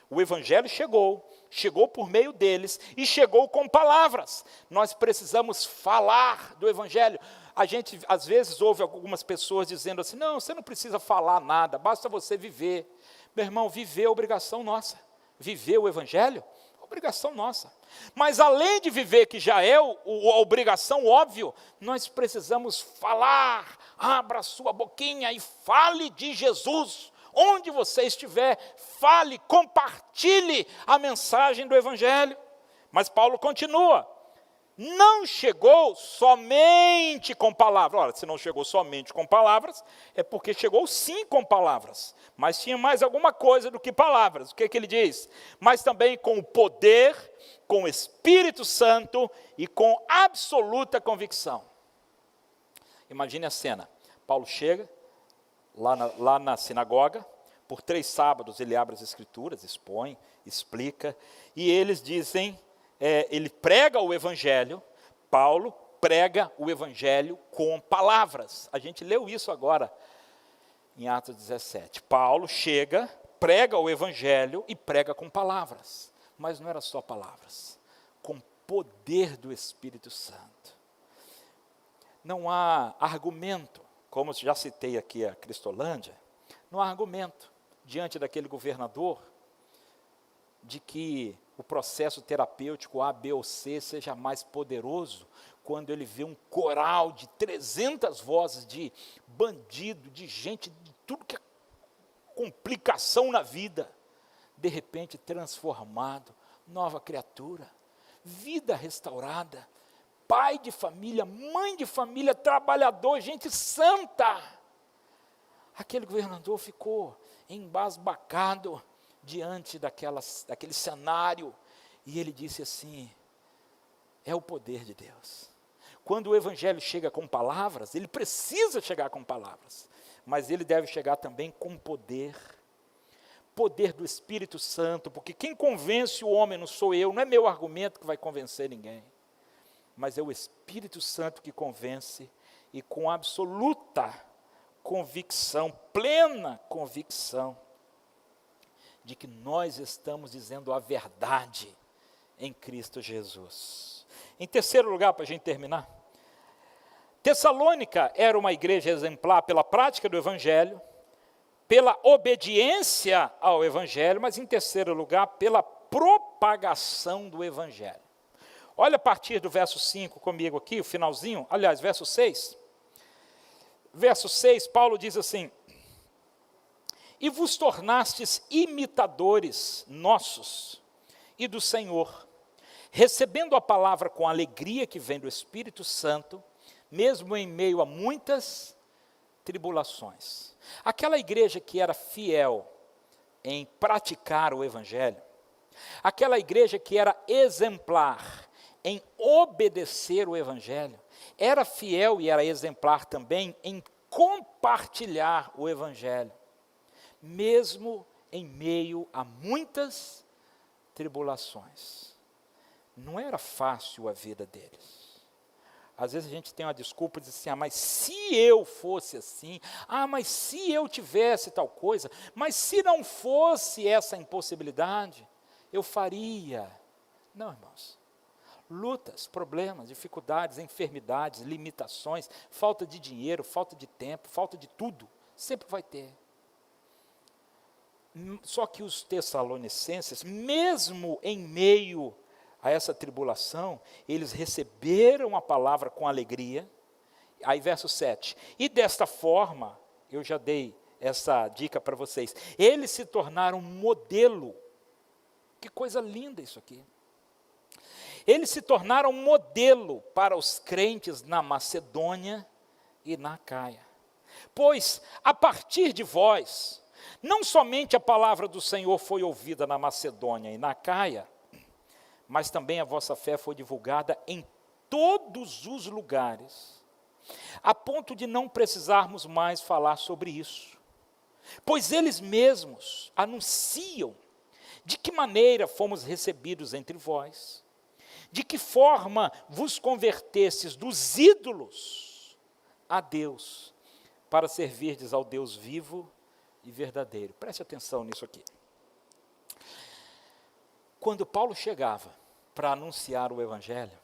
O evangelho chegou por meio deles e chegou com palavras. Nós precisamos falar do evangelho. A gente às vezes ouve algumas pessoas dizendo assim, não, você não precisa falar nada, basta você viver. Meu irmão, viver é obrigação nossa. Viver o evangelho é obrigação nossa. Mas além de viver, que já é a obrigação, óbvio, nós precisamos falar. Abra sua boquinha e fale de Jesus. Onde você estiver, fale, compartilhe a mensagem do evangelho. Mas Paulo continua. Não chegou somente com palavras. Ora, se não chegou somente com palavras, é porque chegou sim com palavras. Mas tinha mais alguma coisa do que palavras. O que ele diz? Mas também com o poder, com o Espírito Santo e com absoluta convicção. Imagine a cena. Paulo chega lá na sinagoga. Por 3 sábados ele abre as escrituras, expõe, explica. E eles dizem... ele prega o evangelho, Paulo prega o evangelho com palavras. A gente leu isso agora em Atos 17. Paulo chega, prega o evangelho e prega com palavras. Mas não era só palavras, com poder do Espírito Santo. Não há argumento, como já citei aqui a Cristolândia, não há argumento diante daquele governador de que o processo terapêutico A, B ou C seja mais poderoso quando ele vê um coral de 300 vozes de bandido, de gente, de tudo que é complicação na vida, de repente transformado, nova criatura, vida restaurada, pai de família, mãe de família, trabalhador, gente santa. Aquele governador ficou embasbacado diante daquele cenário, e ele disse assim, é o poder de Deus. Quando o evangelho chega com palavras, ele precisa chegar com palavras, mas ele deve chegar também com poder do Espírito Santo, porque quem convence o homem não sou eu, não é meu argumento que vai convencer ninguém, mas é o Espírito Santo que convence, e com absoluta convicção, plena convicção, de que nós estamos dizendo a verdade em Cristo Jesus. Em terceiro lugar, para a gente terminar, Tessalônica era uma igreja exemplar pela prática do evangelho, pela obediência ao evangelho, mas em terceiro lugar, pela propagação do evangelho. Olha a partir do verso 5 comigo aqui, o finalzinho, aliás, verso 6. Verso 6, Paulo diz assim, e vos tornastes imitadores nossos e do Senhor, recebendo a palavra com alegria que vem do Espírito Santo, mesmo em meio a muitas tribulações. Aquela igreja que era fiel em praticar o evangelho, aquela igreja que era exemplar em obedecer o evangelho, era fiel e era exemplar também em compartilhar o evangelho, mesmo em meio a muitas tribulações. Não era fácil a vida deles. Às vezes a gente tem uma desculpa de dizer assim, mas se eu fosse assim, mas se eu tivesse tal coisa, mas se não fosse essa impossibilidade, eu faria. Não, irmãos. Lutas, problemas, dificuldades, enfermidades, limitações, falta de dinheiro, falta de tempo, falta de tudo, sempre vai ter. Só que os tessalonicenses, mesmo em meio a essa tribulação, eles receberam a palavra com alegria. Aí verso 7, e desta forma, eu já dei essa dica para vocês, eles se tornaram modelo. Que coisa linda isso aqui. Eles se tornaram modelo para os crentes na Macedônia e na Acaia. Pois, a partir de vós, não somente a palavra do Senhor foi ouvida na Macedônia e na Acaia, mas também a vossa fé foi divulgada em todos os lugares, a ponto de não precisarmos mais falar sobre isso. Pois eles mesmos anunciam de que maneira fomos recebidos entre vós, De que forma vos convertestes dos ídolos a Deus, para servirdes ao Deus vivo e verdadeiro. Preste atenção nisso aqui. Quando Paulo chegava para anunciar o Evangelho,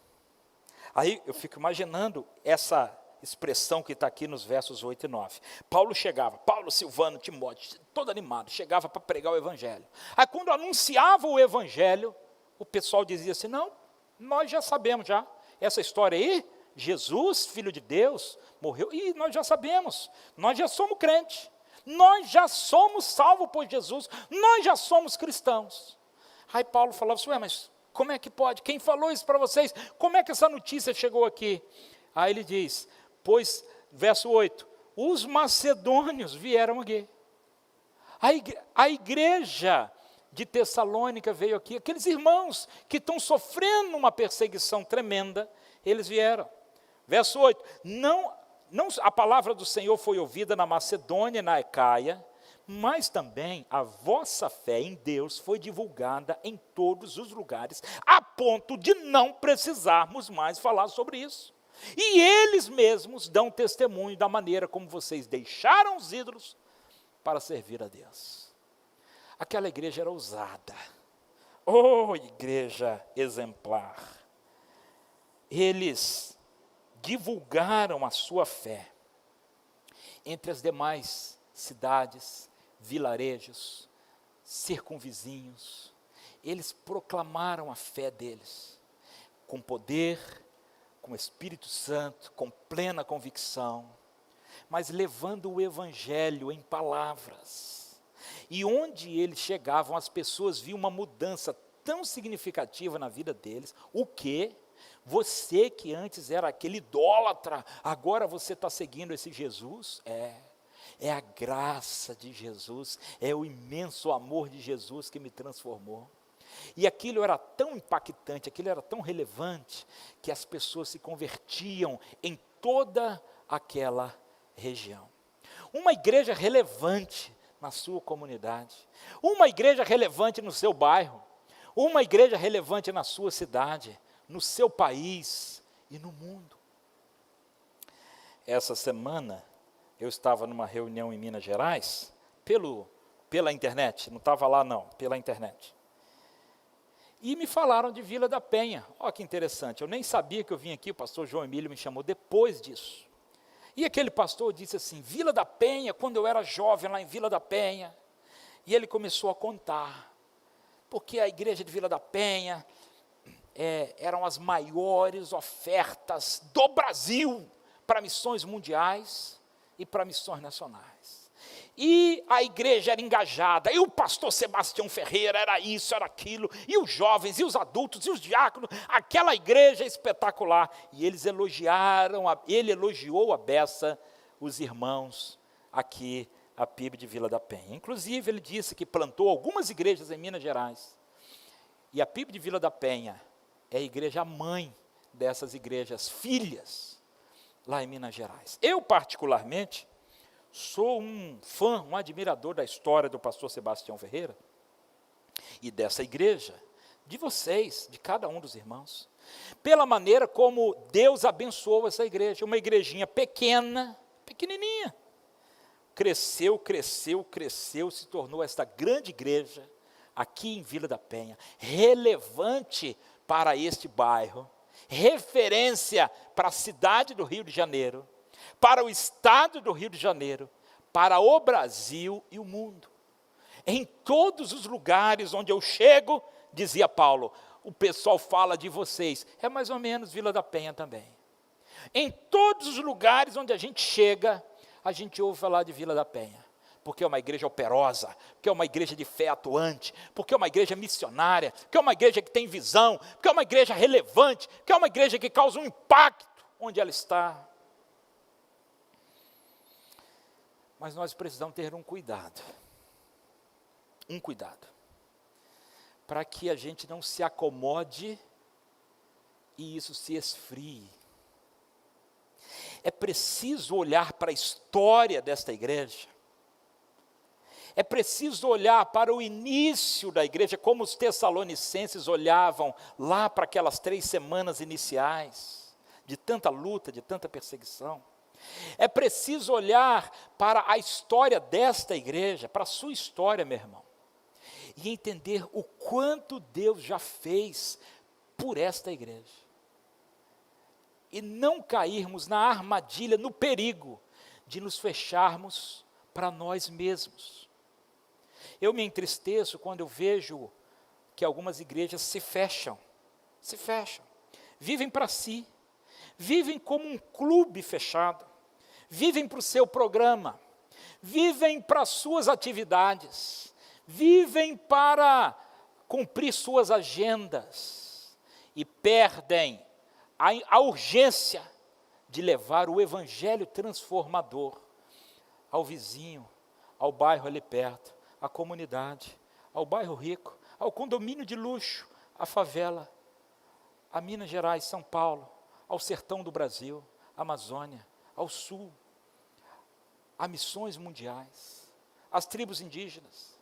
aí eu fico imaginando essa expressão que está aqui nos versos 8 e 9. Paulo chegava, Paulo, Silvano, Timóteo, todo animado, chegava para pregar o Evangelho. Aí quando anunciava o Evangelho, o pessoal dizia assim, não, nós já sabemos já, essa história aí, Jesus, Filho de Deus, morreu, e nós já sabemos, nós já somos crentes, nós já somos salvos por Jesus, nós já somos cristãos. Aí Paulo falava assim, mas como é que pode? Quem falou isso para vocês? Como é que essa notícia chegou aqui? Aí ele diz, pois, verso 8, os macedônios vieram aqui. A igreja de Tessalônica veio aqui, aqueles irmãos que estão sofrendo uma perseguição tremenda, eles vieram. Verso 8, não a palavra do Senhor foi ouvida na Macedônia e na Acaia, mas também a vossa fé em Deus foi divulgada em todos os lugares, a ponto de não precisarmos mais falar sobre isso. E eles mesmos dão testemunho da maneira como vocês deixaram os ídolos para servir a Deus. Aquela igreja era ousada. Oh, igreja exemplar. Eles divulgaram a sua fé entre as demais cidades, vilarejos, circunvizinhos. Eles proclamaram a fé deles com poder, com o Espírito Santo, com plena convicção, mas levando o Evangelho em palavras. E onde eles chegavam, as pessoas viam uma mudança tão significativa na vida deles, o que você que antes era aquele idólatra, agora você está seguindo esse Jesus? É a graça de Jesus, é o imenso amor de Jesus que me transformou. E aquilo era tão impactante, aquilo era tão relevante, que as pessoas se convertiam em toda aquela região. Uma igreja relevante na sua comunidade, uma igreja relevante no seu bairro, uma igreja relevante na sua cidade, no seu país e no mundo. Essa semana, eu estava numa reunião em Minas Gerais, pela internet, não estava lá não, pela internet. E me falaram de Vila da Penha. Olha que interessante, eu nem sabia que eu vim aqui, o pastor João Emílio me chamou depois disso. E aquele pastor disse assim, Vila da Penha, quando eu era jovem lá em Vila da Penha, e ele começou a contar, porque a igreja de Vila da Penha eram as maiores ofertas do Brasil para missões mundiais e para missões nacionais. E a igreja era engajada, e o pastor Sebastião Ferreira era isso, era aquilo, e os jovens, e os adultos, e os diáconos, aquela igreja espetacular. E eles ele elogiou a beça os irmãos aqui, a PIB de Vila da Penha. Inclusive, ele disse que plantou algumas igrejas em Minas Gerais. E a PIB de Vila da Penha é a igreja mãe dessas igrejas filhas, lá em Minas Gerais. Eu, particularmente, sou um fã, um admirador da história do pastor Sebastião Ferreira e dessa igreja, de vocês, de cada um dos irmãos, pela maneira como Deus abençoou essa igreja, uma igrejinha pequena, pequenininha, cresceu, se tornou esta grande igreja aqui em Vila da Penha, relevante para este bairro, referência para a cidade do Rio de Janeiro, para o estado do Rio de Janeiro, para o Brasil e o mundo. Em todos os lugares onde eu chego, dizia Paulo, o pessoal fala de vocês. É mais ou menos Vila da Penha também. Em todos os lugares onde a gente chega, a gente ouve falar de Vila da Penha. Porque é uma igreja operosa, porque é uma igreja de fé atuante, porque é uma igreja missionária, porque é uma igreja que tem visão, porque é uma igreja relevante, porque é uma igreja que causa um impacto onde ela está. Mas nós precisamos ter um cuidado, para que a gente não se acomode e isso se esfrie. É preciso olhar para a história desta igreja, É preciso olhar para o início da igreja, como os tessalonicenses olhavam lá para aquelas 3 semanas iniciais, de tanta luta, de tanta perseguição. É preciso olhar para a história desta igreja, para a sua história, meu irmão, e entender o quanto Deus já fez por esta igreja. E não cairmos na armadilha, no perigo de nos fecharmos para nós mesmos. Eu me entristeço quando eu vejo que algumas igrejas se fecham, vivem para si, vivem como um clube fechado, vivem para o seu programa, vivem para as suas atividades, vivem para cumprir suas agendas e perdem a urgência de levar o evangelho transformador ao vizinho, ao bairro ali perto, à comunidade, ao bairro rico, ao condomínio de luxo, à favela, a Minas Gerais, São Paulo, ao sertão do Brasil, à Amazônia, ao sul, a missões mundiais, às tribos indígenas.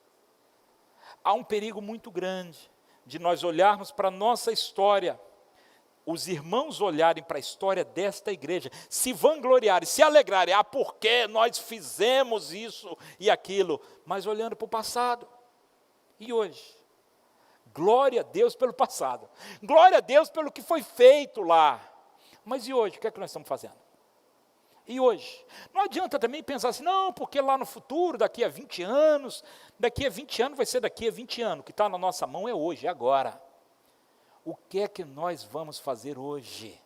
Há um perigo muito grande de nós olharmos para a nossa história, os irmãos olharem para a história desta igreja, se vangloriarem, se alegrarem, porque nós fizemos isso e aquilo, mas olhando para o passado. E hoje? Glória a Deus pelo passado, glória a Deus pelo que foi feito lá, mas e hoje, o que é que nós estamos fazendo? E hoje? Não adianta também pensar assim, não, porque lá no futuro, daqui a 20 anos vai ser daqui a 20 anos, o que está na nossa mão é hoje, é agora. O que é que nós vamos fazer hoje,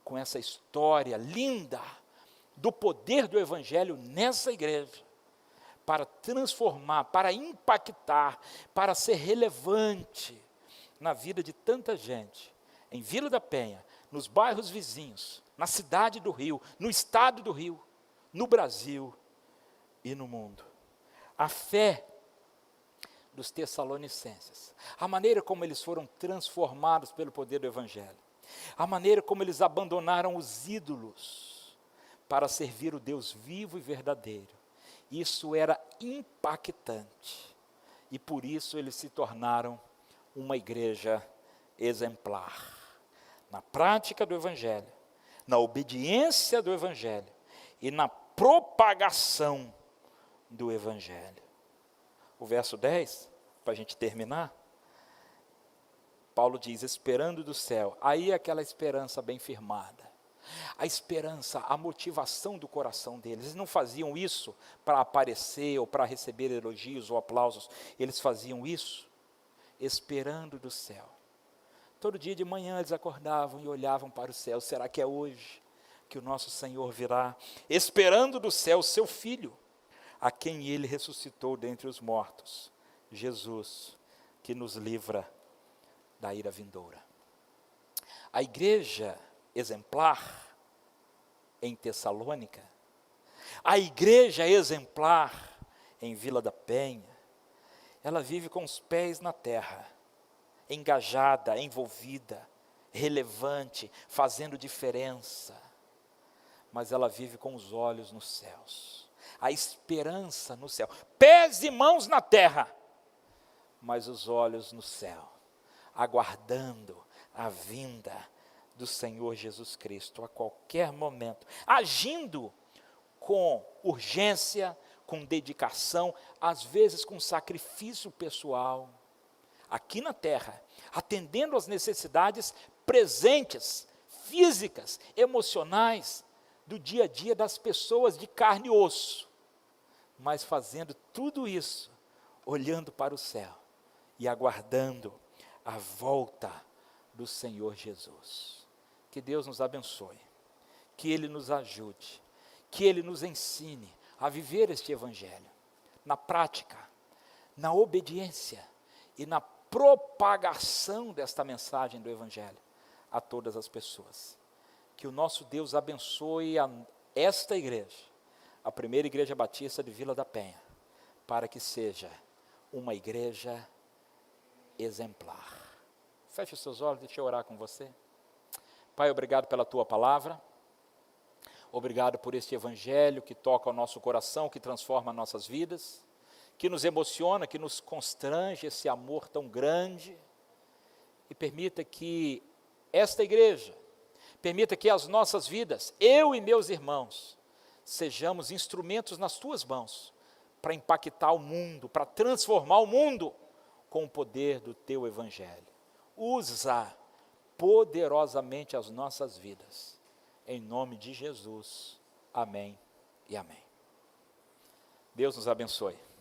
com essa história linda, do poder do Evangelho nessa igreja, para transformar, para impactar, para ser relevante na vida de tanta gente, em Vila da Penha, nos bairros vizinhos, na cidade do Rio, no estado do Rio, no Brasil e no mundo. A fé dos tessalonicenses, a maneira como eles foram transformados pelo poder do Evangelho, a maneira como eles abandonaram os ídolos para servir o Deus vivo e verdadeiro, isso era impactante, e por isso eles se tornaram uma igreja exemplar, na prática do Evangelho, na obediência do Evangelho e na propagação do Evangelho. O verso 10, para a gente terminar, Paulo diz, esperando do céu, aí aquela esperança bem firmada, a esperança, a motivação do coração deles, eles não faziam isso para aparecer ou para receber elogios ou aplausos, eles faziam isso esperando do céu. Todo dia de manhã eles acordavam e olhavam para o céu, será que é hoje que o nosso Senhor virá? Esperando do céu o seu Filho, a quem ele ressuscitou dentre os mortos, Jesus, que nos livra da ira vindoura. A igreja exemplar em Tessalônica, a igreja exemplar em Vila da Penha, ela vive com os pés na terra, engajada, envolvida, relevante, fazendo diferença, mas ela vive com os olhos nos céus, a esperança no céu, pés e mãos na terra, mas os olhos no céu, aguardando a vinda do Senhor Jesus Cristo a qualquer momento, agindo com urgência, com dedicação, às vezes com sacrifício pessoal, aqui na terra, atendendo às necessidades presentes, físicas, emocionais, do dia a dia das pessoas de carne e osso, mas fazendo tudo isso, olhando para o céu e aguardando a volta do Senhor Jesus. Que Deus nos abençoe, que Ele nos ajude, que Ele nos ensine a viver este Evangelho, na prática, na obediência e na propagação desta mensagem do Evangelho a todas as pessoas. Que o nosso Deus abençoe esta igreja, a primeira igreja batista de Vila da Penha, para que seja uma igreja exemplar. Feche os seus olhos, deixa eu orar com você. Pai, obrigado pela tua palavra, obrigado por este Evangelho que toca o nosso coração, que transforma nossas vidas, que nos emociona, que nos constrange, esse amor tão grande, e permita que esta igreja, permita que as nossas vidas, eu e meus irmãos, sejamos instrumentos nas tuas mãos, para impactar o mundo, para transformar o mundo com o poder do teu evangelho. Usa poderosamente as nossas vidas, em nome de Jesus, amém e amém. Deus nos abençoe.